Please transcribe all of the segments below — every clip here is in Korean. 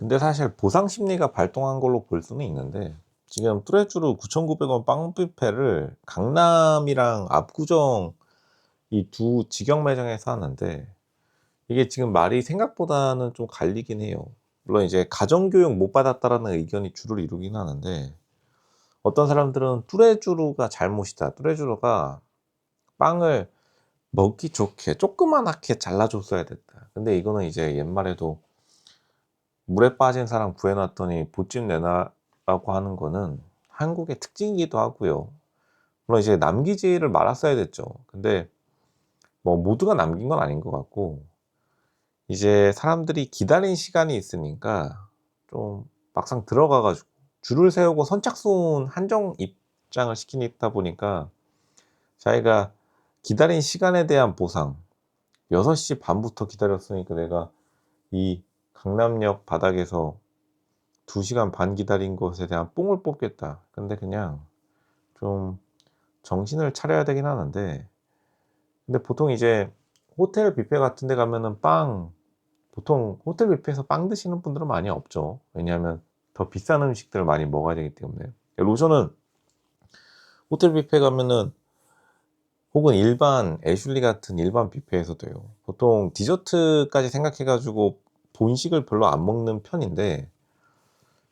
근데 사실 보상 심리가 발동한 걸로 볼 수는 있는데, 지금 뚜레쥬르 9,900원 빵 뷔페를 강남이랑 압구정 이 두 직영 매장에서 하는데, 이게 지금 말이 생각보다는 좀 갈리긴 해요. 물론 이제 "가정교육 못 받았다."라는 의견이 주를 이루긴 하는데, 어떤 사람들은 "뚜레쥬르가 잘못이다. 뚜레쥬르가 빵을 먹기 좋게 조그마하게 잘라 줬어야 됐다." 근데 이거는 이제 옛말에도 "물에 빠진 사람 구해 놨더니 보집 내놔."라고 하는 거는 한국의 특징이기도 하고요. 물론 이제 남기지를 말았어야 됐죠. 근데 뭐 모두가 남긴 건 아닌 것 같고, 이제 사람들이 기다린 시간이 있으니까 좀 막상 들어가 가지고 줄을 세우고 선착순 한정 입장을 시키다 보니까, 자기가 기다린 시간에 대한 보상, 6시 반부터 기다렸으니까 내가 이 강남역 바닥에서 2 시간 반 기다린 것에 대한 뽕을 뽑겠다. 근데 그냥 좀 정신을 차려야 되긴 하는데, 근데 보통 이제 호텔 뷔페 같은 데 가면은 보통 호텔 뷔페에서 빵 드시는 분들은 많이 없죠. 왜냐하면 더 비싼 음식들을 많이 먹어야 되기 때문에. 로션은 호텔 뷔페 가면은, 혹은 일반 애슐리 같은 일반 뷔페에서도 요, 보통 디저트까지 생각해 가지고 본식을 별로 안 먹는 편인데,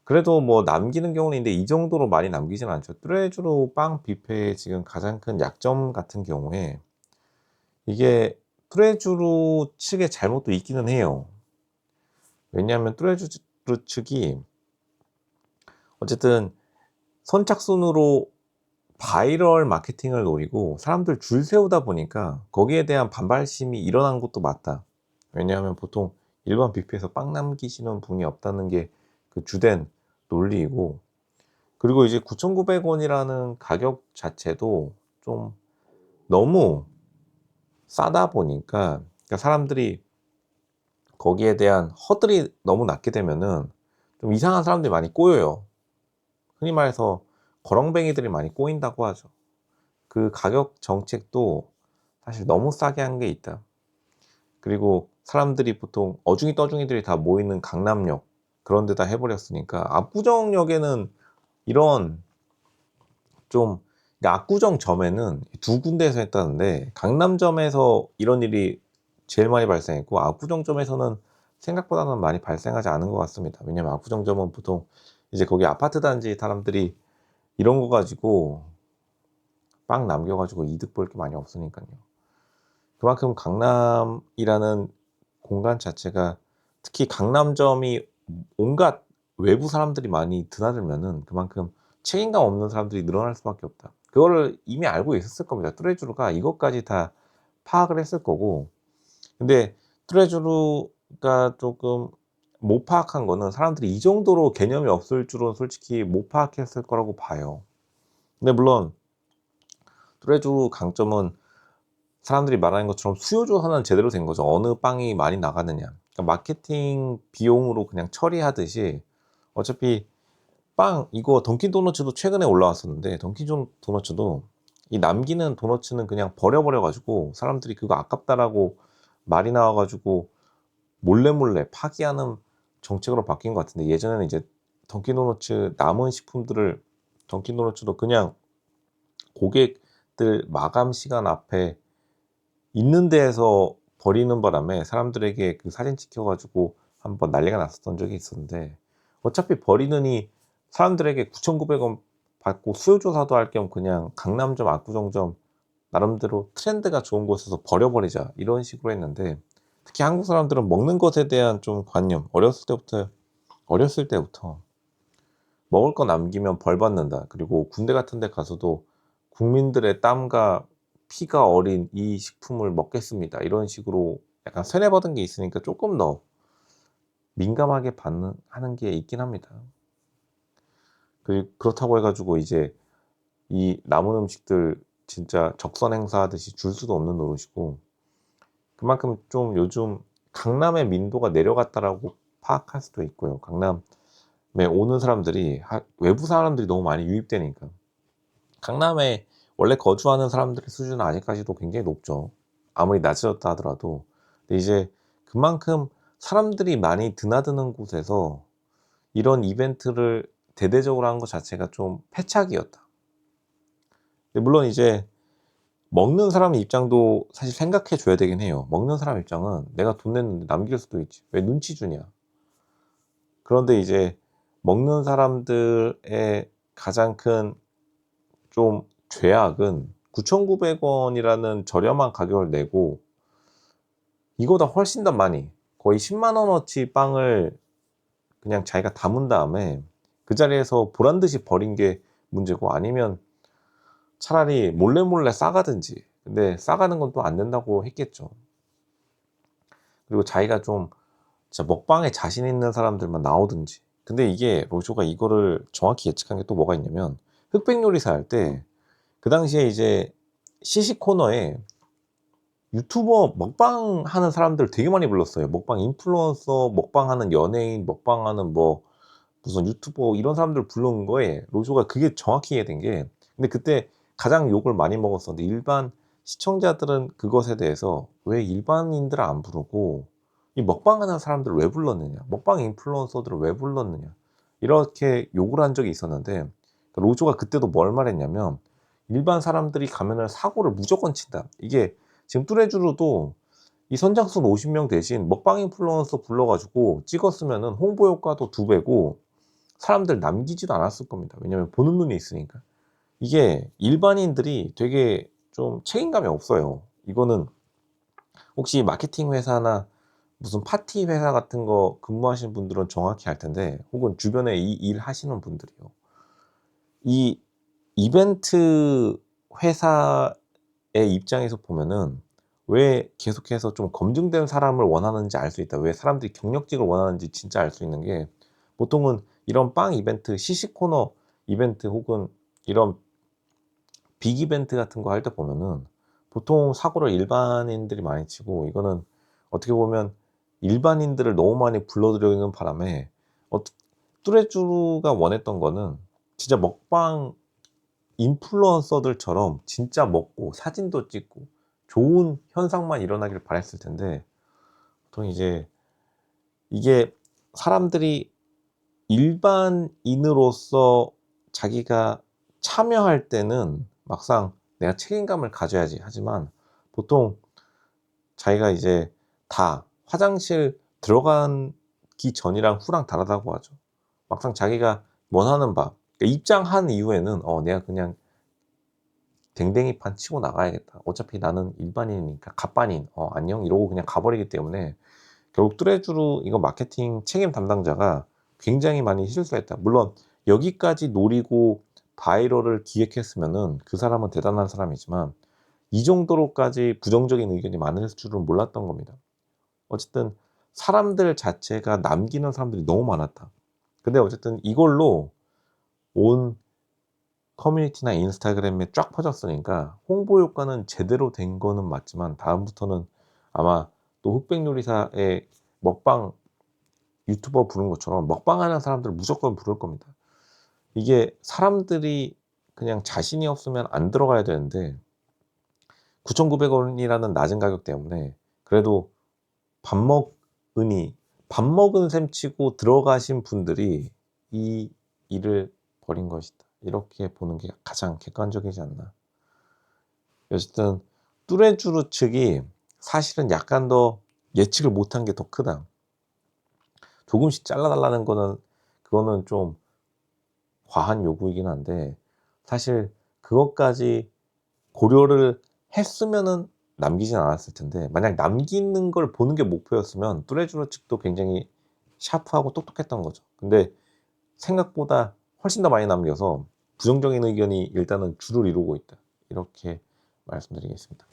그래도 뭐 남기는 경우는 있는데 이 정도로 많이 남기진 않죠. 뚜레쥬르 빵 뷔페의 지금 가장 큰 약점 같은 경우에, 이게 뚜레쥬르 측의 잘못도 있기는 해요. 왜냐하면 뚜레쥬르 측이 어쨌든 선착순으로 바이럴 마케팅을 노리고 사람들 줄 세우다 보니까 거기에 대한 반발심이 일어난 것도 맞다. 왜냐하면 보통 일반 뷔페에서 빵 남기시는 분이 없다는 게 그 주된 논리이고, 그리고 이제 9,900원이라는 가격 자체도 좀 너무 싸다 보니까, 그러니까 사람들이 거기에 대한 허들이 너무 낮게 되면은 좀 이상한 사람들이 많이 꼬여요. 흔히 말해서 거렁뱅이들이 많이 꼬인다고 하죠. 그 가격 정책도 사실 너무 싸게 한 게 있다. 그리고 사람들이 보통 어중이 떠중이들이 다 모이는 강남역 그런 데다 해 버렸으니까, 압구정역에는 이런 좀, 압구정점에는 두 군데에서 했다는데 강남점에서 이런 일이 제일 많이 발생했고, 압구정점에서는 생각보다는 많이 발생하지 않은 것 같습니다. 왜냐하면 압구정점은 보통 이제 거기 아파트 단지 사람들이 이런 거 가지고 빵 남겨 가지고 이득 볼 게 많이 없으니깐요. 그만큼 강남이라는 공간 자체가, 특히 강남점이 온갖 외부 사람들이 많이 드나들면은 그만큼 책임감 없는 사람들이 늘어날 수밖에 없다. 그거를 이미 알고 있었을 겁니다. 뚜레쥬르가 이것까지 다 파악을 했을 거고. 근데 뚜레쥬르가 쪼끔 못 파악한 거는, 사람들이 이 정도로 개념이 없을 줄은 솔직히 못 파악했을 거라고 봐요. 근데 물론 뚜레쥬르 강점은 사람들이 말하는 것처럼 수요 조사는 제대로 된 거죠. 어느 빵이 많이 나가느냐. 그러니까 마케팅 비용으로 그냥 처리하듯이, 어차피 빵 이거 던킨 도너츠도 최근에 올라왔었는데, 도너츠도 이 남기는 도너츠는 그냥 버려 가지고 사람들이 그거 아깝다라고 말이 나와 가지고 몰래 파기하는 정책으로 바뀐 것 같은데, 예전에는 이제 던킨 도너츠 남은 식품들을 던킨 도너츠도 그냥 고객들 마감 시간 앞에 있는 데에서 버리는 바람에 사람들에게 그 사진 찍혀 가지고 한번 난리가 났었던 적이 있었는데, 어차피 버리느니 사람들에게 9,900원 받고 수요 조사도 할 겸 그냥 강남점, 압구정점 나름대로 트렌드가 좋은 곳에서 버려 버리자, 이런 식으로 했는데, 특히 한국 사람들은 먹는 것에 대한 좀 관념, 어렸을 때부터 먹을 거 남기면 벌 받는다. 그리고 군대 같은 데 가서도 국민들의 땀과 피가 어린 이 식품을 먹겠습니다, 이런 식으로 약간 세뇌받은 게 있으니까 쪼끔 더 민감하게 반응하는 게 있긴 합니다. 그렇다고 해 가지고 이제 이 남은 음식들 진짜 적선 행사하듯이 줄 수도 없는 노릇이고, 그만큼 좀 요즘 강남의 민도가 내려갔다라고 파악할 수도 있고요. 강남에 오는 사람들이 외부 사람들이 너무 많이 유입되니까. 강남에 원래 거주하는 사람들의 수준은 아직까지도 굉장히 높죠, 아무리 낮아졌다 하더라도. 근데 이제 그만큼 사람들이 많이 드나드는 곳에서 이런 이벤트를 대대적으로 한 것 자체가 좀 패착이었다. 물론 이제 먹는 사람 입장도 사실 생각해 줘야 되긴 해요. 먹는 사람 입장은 내가 돈 냈는데 남길 수도 있지. 왜 눈치 주냐. 그런데 이제 먹는 사람들의 가장 큰 좀 죄악은 9,900원이라는 저렴한 가격을 내고 이거보다 훨씬 더 많이 거의 10만 원어치 빵을 그냥 자기가 담은 다음에 그 자리에서 보란 듯이 버린 게 문제고, 아니면 차라리 몰래 싸가든지. 근데 싸가는 건 또 안 된다고 했겠죠. 그리고 자기가 좀 진짜 먹방에 자신 있는 사람들만 나오든지. 근데 이게 로쇼가 이거를 정확히 예측한 게 또 뭐가 있냐면, 흑백 요리사 할 때 그 당시에 이제 시식 코너에 유튜버 먹방 하는 사람들 되게 많이 불렀어요. 먹방 인플루언서, 먹방하는 연예인, 먹방하는 뭐 무슨 유튜버 이런 사람들 부르는 거에 로쇼가 그게 정확히 이해된 게, 근데 그때 가장 욕을 많이 먹었었는데 일반 시청자들은 그것에 대해서 왜 일반인들을 안 부르고 이 먹방하는 사람들을 왜 불렀느냐, 먹방 인플루언서들을 왜 불렀느냐, 이렇게 욕을 한 적이 있었는데, 로쇼가 그때도 뭘 말했냐면 일반 사람들이 가면은 사고를 무조건 친다. 이게 지금 뚜레쥬르도 이 선착순 50명 대신 먹방 인플루언서 불러가지고 찍었으면은 홍보 효과도 2배고 사람들 남기지도 않았을 겁니다. 왜냐면 보는 눈이 있으니까. 이게 일반인들이 되게 좀 책임감이 없어요. 이거는 혹시 마케팅 회사나 무슨 파티 회사 같은 거 근무하시는 분들은 정확히 알 텐데, 혹은 주변에 이 일 하시는 분들이요. 이 이벤트 회사의 입장에서 보면은 왜 계속해서 좀 검증된 사람을 원하는지 알 수 있다. 왜 사람들이 경력직을 원하는지 진짜 알 수 있는 게, 보통은 이런 빵 이벤트, 시식 코너 이벤트 혹은 이런 빅 이벤트 같은 거 할 때 보면은 보통 사고를 일반인들이 많이 치고, 이거는 어떻게 보면 일반인들을 너무 많이 불러들이는 바람에 뚜레쥬가 원했던 거는 진짜 먹방 인플루언서들처럼 진짜 먹고 사진도 찍고 좋은 현상만 일어나길 바랬을 텐데, 보통 이제 이게 사람들이 일반인으로서 자기가 참여할 때는 막상 내가 책임감을 가져야지 하지만, 보통 자기가 이제 다 화장실 들어가기 전이랑 후랑 다르다고 하죠. 막상 자기가 원하는 바, 그러니까 입장한 이후에는 내가 그냥 댕댕이판 치고 나가야겠다. 어차피 나는 일반인이니까 갑반인, 안녕 이러고 그냥 가버리기 때문에 결국 뚜레쥬르 이거 마케팅 책임 담당자가 굉장히 많이 실수했다. 물론 여기까지 노리고 바이럴을 기획했으면은 그 사람은 대단한 사람이지만 이 정도로까지 부정적인 의견이 많을 줄은 몰랐던 겁니다. 어쨌든 사람들 자체가 남기는 사람들이 너무 많았다. 근데 어쨌든 이걸로 온 커뮤니티나 인스타그램에 쫙 퍼졌으니까 홍보 효과는 제대로 된 거는 맞지만, 다음부터는 아마 또 흑백 요리사의 먹방 유튜버 부른 것처럼 먹방하는 사람들 무조건 부를 겁니다. 이게 사람들이 그냥 자신이 없으면 안 들어가야 되는데 9,900원이라는 낮은 가격 때문에 그래도 밥 먹으니 밥 먹은 셈 치고 들어가신 분들이 이 일을 벌인 것이다. 이렇게 보는 게 가장 객관적이지 않나. 어쨌든 뚜레쥬르 측이 사실은 약간 더 예측을 못한 게 더 크다. 조금씩 잘라달라는 거는 그거는 좀 과한 요구이긴 한데, 사실 그것까지 고려를 했으면은 남기진 않았을 텐데, 만약 남기는 걸 보는 게 목표였으면 뚜레쥬르 측도 굉장히 샤프하고 똑똑했던 거죠. 근데 생각보다 훨씬 더 많이 남겨서 부정적인 의견이 일단은 주를 이루고 있다. 이렇게 말씀드리겠습니다.